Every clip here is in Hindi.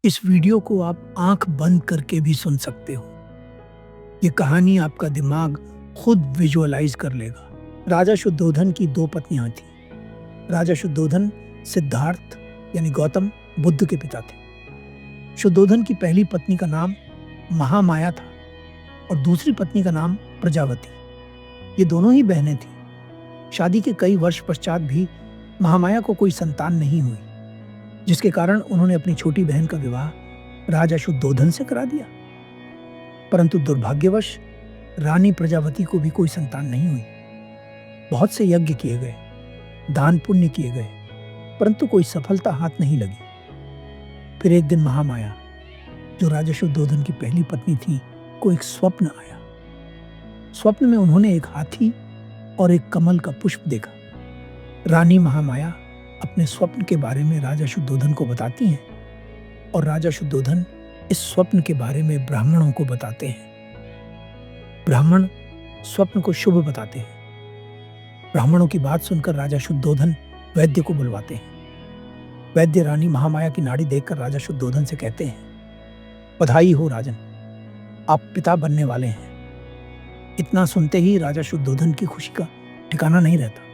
इस वीडियो को आप आंख बंद करके भी सुन सकते हो। ये कहानी आपका दिमाग खुद विजुअलाइज कर लेगा। राजा शुद्धोधन की दो पत्नियां थीं। राजा शुद्धोधन सिद्धार्थ यानी गौतम बुद्ध के पिता थे। शुद्धोधन की पहली पत्नी का नाम महामाया था और दूसरी पत्नी का नाम प्रजावती। ये दोनों ही बहनें थीं। शादी के कई वर्ष पश्चात भी महामाया को कोई संतान नहीं हुई, जिसके कारण उन्होंने अपनी छोटी बहन का विवाह राजा शुद्धोधन से करा दिया। परंतु दुर्भाग्यवश रानी प्रजावती को भी कोई संतान नहीं हुई। बहुत से यज्ञ किए गए, दान पुण्य किए गए, परंतु कोई सफलता हाथ नहीं लगी। फिर एक दिन महामाया, जो राजा शुद्धोधन की पहली पत्नी थी, को एक स्वप्न आया। स्वप्न में उन्होंने एक हाथी और एक कमल का पुष्प देखा। रानी महामाया अपने स्वप्न के बारे में राजा शुद्धोधन को बताती हैं और राजा शुद्धोधन इस स्वप्न के बारे में ब्राह्मणों को बताते हैं। ब्राह्मण स्वप्न को शुभ बताते हैं। ब्राह्मणों की बात सुनकर राजा शुद्धोधन वैद्य को बुलवाते हैं। वैद्य रानी महामाया की नाड़ी देखकर राजा शुद्धोधन से कहते हैं, बधाई हो राजन, आप पिता बनने वाले हैं। इतना सुनते ही राजा शुद्धोधन की खुशी का ठिकाना नहीं रहता।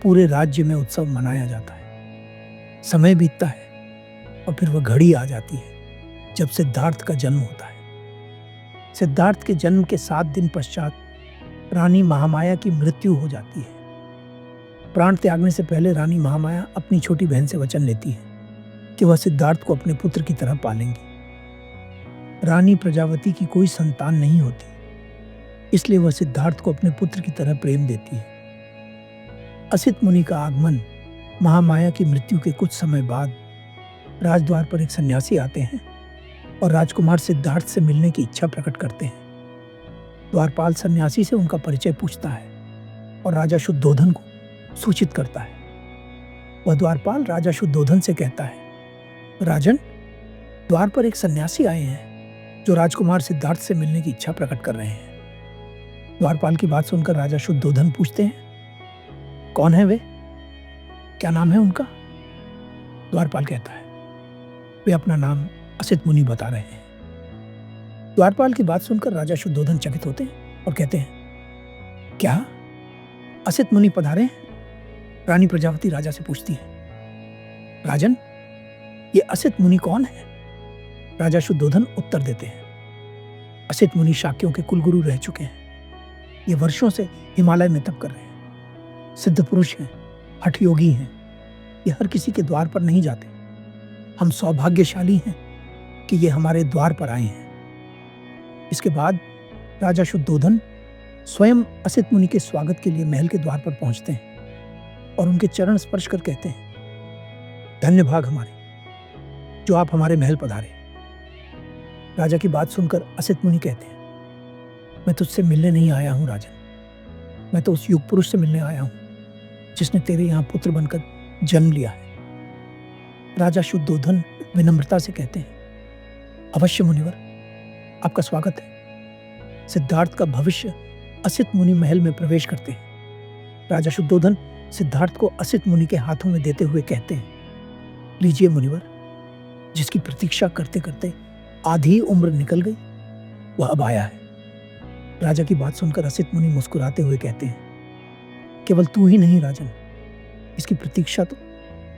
पूरे राज्य में उत्सव मनाया जाता है। समय बीतता है और फिर वह घड़ी आ जाती है जब सिद्धार्थ का जन्म होता है। सिद्धार्थ के जन्म के 7 दिन पश्चात रानी महामाया की मृत्यु हो जाती है। प्राण त्यागने से पहले रानी महामाया अपनी छोटी बहन से वचन लेती है कि वह सिद्धार्थ को अपने पुत्र की तरह पालेंगी। रानी प्रजावती की कोई संतान नहीं होती, इसलिए वह सिद्धार्थ को अपने पुत्र की तरह प्रेम देती है। असित मुनि का आगमन महामाया की मृत्यु के कुछ समय बाद राजद्वार पर एक सन्यासी आते हैं और राजकुमार सिद्धार्थ से मिलने की इच्छा प्रकट करते हैं। द्वारपाल सन्यासी से उनका परिचय पूछता है और राजा शुद्धोधन को सूचित करता है। वह द्वारपाल राजा शुद्धोधन से कहता है, राजन, द्वार पर एक सन्यासी आए हैं जो राजकुमार सिद्धार्थ से मिलने की इच्छा प्रकट कर रहे हैं। द्वारपाल की बात सुनकर राजा शुद्धोधन पूछते हैं, कौन है वे? क्या नाम है उनका? द्वारपाल कहता है, वे अपना नाम असित मुनि बता रहे हैं। द्वारपाल की बात सुनकर राजा शुद्धोधन चकित होते हैं और कहते हैं, क्या असित मुनि पधारे हैं? रानी प्रजावती राजा से पूछती है, राजन, ये असित मुनि कौन है? राजा शुद्धोधन उत्तर देते हैं, असित मुनि शाक्यों के कुलगुरु रह चुके हैं। ये वर्षों से हिमालय में तप कर रहे हैं। सिद्ध पुरुष हैं, हठ योगी हैं। ये हर किसी के द्वार पर नहीं जाते। हम सौभाग्यशाली हैं कि ये हमारे द्वार पर आए हैं। इसके बाद राजा शुद्धोधन स्वयं असित मुनि के स्वागत के लिए महल के द्वार पर पहुंचते हैं और उनके चरण स्पर्श कर कहते हैं, धन्य भाग हमारे, जो आप हमारे महल पधारे। राजा की बात सुनकर असित मुनि कहते हैं, मैं तुझसे मिलने नहीं आया हूं राजन, मैं तो उस युग पुरुष से मिलने आया हूं जिसने तेरे यहाँ पुत्र बनकर जन्म लिया है। राजा शुद्धोधन विनम्रता से कहते हैं, अवश्य मुनिवर, आपका स्वागत है। सिद्धार्थ का भविष्य असित मुनि महल में प्रवेश करते हैं। राजा शुद्धोधन सिद्धार्थ को असित मुनि के हाथों में देते हुए कहते हैं, लीजिए मुनिवर, जिसकी प्रतीक्षा करते करते आधी उम्र निकल गई, वह अब आया है। राजा की बात सुनकर असित मुनि मुस्कुराते हुए कहते हैं, केवल तू ही नहीं राजन, इसकी प्रतीक्षा तो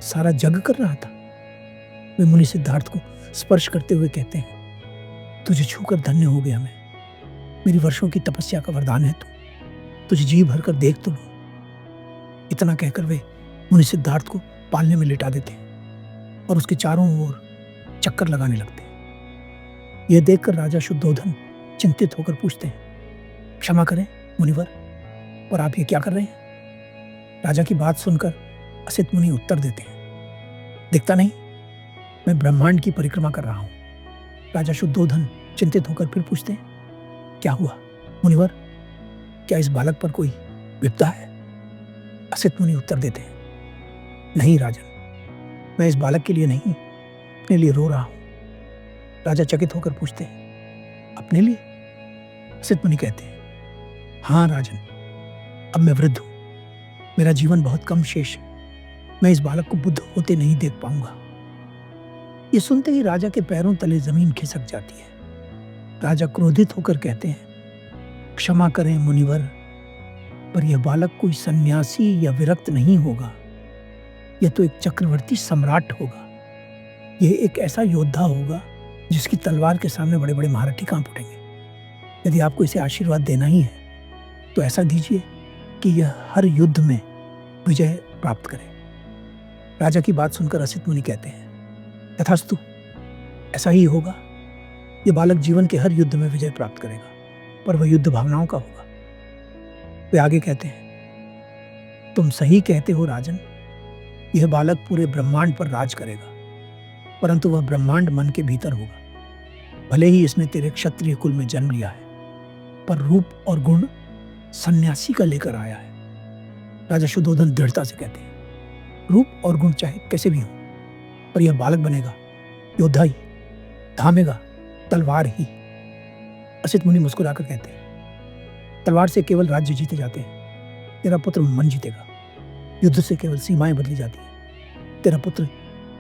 सारा जग कर रहा था। वे मुनि सिद्धार्थ को स्पर्श करते हुए कहते हैं, तुझे छूकर धन्य हो गया मैं। मेरी वर्षों की तपस्या का वरदान है तू, तुझे जी भर कर देख तो लूं। इतना कहकर वे मुनि सिद्धार्थ को पालने में लिटा देते हैं और उसके चारों ओर चक्कर लगाने लगते हैं। यह देखकर राजा शुद्धोधन चिंतित होकर पूछते हैं, क्षमा करें मुनिवर, और आप ये क्या कर रहे हैं? राजा की बात सुनकर असित मुनि उत्तर देते हैं, दिखता नहीं, मैं ब्रह्मांड की परिक्रमा कर रहा हूं। राजा शुद्धोधन चिंतित होकर फिर पूछते हैं, क्या हुआ मुनिवर, क्या इस बालक पर कोई विपदा है? असित मुनि उत्तर देते हैं, नहीं राजन, मैं इस बालक के लिए नहीं, अपने लिए रो रहा हूं। राजा चकित होकर पूछते हैं, अपने लिए? असित मुनि कहते हैं, हाँ राजन, अब मैं वृद्ध हूं, मेरा जीवन बहुत कम शेष है। मैं इस बालक को बुद्ध होते नहीं देख पाऊंगा। ये सुनते ही राजा के पैरों तले जमीन खिसक जाती है। राजा क्रोधित होकर कहते हैं, क्षमा करें मुनिवर, पर यह बालक कोई सन्यासी या विरक्त नहीं होगा। यह तो एक चक्रवर्ती सम्राट होगा। यह एक ऐसा योद्धा होगा जिसकी तलवार के सामने बड़े बड़े महारथी कांप उठेंगे। यदि आपको इसे आशीर्वाद देना ही है तो ऐसा दीजिए कि यह हर युद्ध में विजय प्राप्त करे। राजा की बात सुनकर असित मुनि कहते हैं, यथास्तु, ऐसा ही होगा। यह बालक जीवन के हर युद्ध में विजय प्राप्त करेगा, पर वह युद्ध भावनाओं का होगा। वे आगे कहते हैं, तुम सही कहते हो राजन। यह बालक पूरे ब्रह्मांड पर राज करेगा, परंतु वह ब्रह्मांड मन के भीतर होगा। भले ही इसने तेरे क्षत्रिय कुल में जन्म लिया है, पर रूप और गुण सन्यासी का लेकर आया है। राजा शुद्धोधन दृढ़ता से कहते हैं, रूप और गुण चाहे कैसे भी हो, पर यह बालक बनेगा योद्धा ही, थामेगा तलवार ही। असित मुनि मुस्कुराकर कहते हैं, तलवार से केवल राज्य जीते जाते हैं, तेरा पुत्र मन जीतेगा। युद्ध से केवल सीमाएं बदली जाती हैं, तेरा पुत्र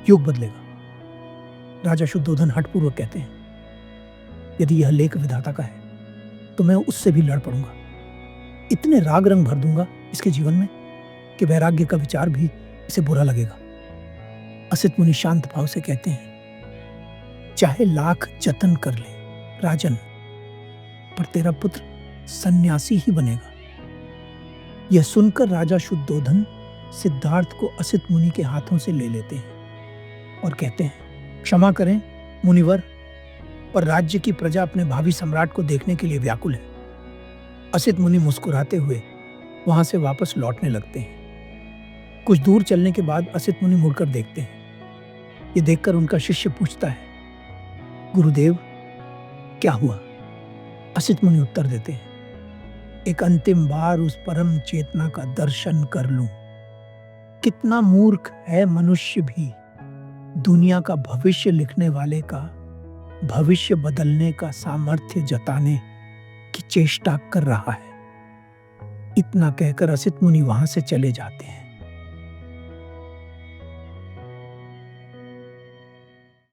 युग बदलेगा। राजा शुद्धोधन हठपूर्वक कहते हैं, यदि यह लेख विधाता का है तो मैं उससे भी लड़ पड़ूंगा। इतने राग रंग भर दूंगा इसके जीवन में कि वैराग्य का विचार भी इसे बुरा लगेगा। असित मुनि शांत भाव से कहते हैं, चाहे लाख जतन कर ले राजन, पर तेरा पुत्र सन्यासी ही बनेगा। यह सुनकर राजा शुद्धोधन सिद्धार्थ को असित मुनि के हाथों से ले लेते हैं और कहते हैं, क्षमा करें मुनिवर, पर राज्य की प्रजा अपने भावी सम्राट को देखने के लिए व्याकुल है। असित मुनि मुस्कुराते हुए वहां से वापस लौटने लगते हैं। कुछ दूर चलने के बाद असित मुनि मुड़कर देखते हैं। ये देखकर उनका शिष्य पूछता है, गुरुदेव क्या हुआ? असित मुनि उत्तर देते हैं, एक अंतिम बार उस परम चेतना का दर्शन कर लूं। कितना मूर्ख है मनुष्य भी, दुनिया का भविष्य लिखने वाले का भविष्य बदलने का सामर्थ्य जताने की चेष्टा कर रहा है। इतना कहकर असित मुनि वहां से चले जाते हैं।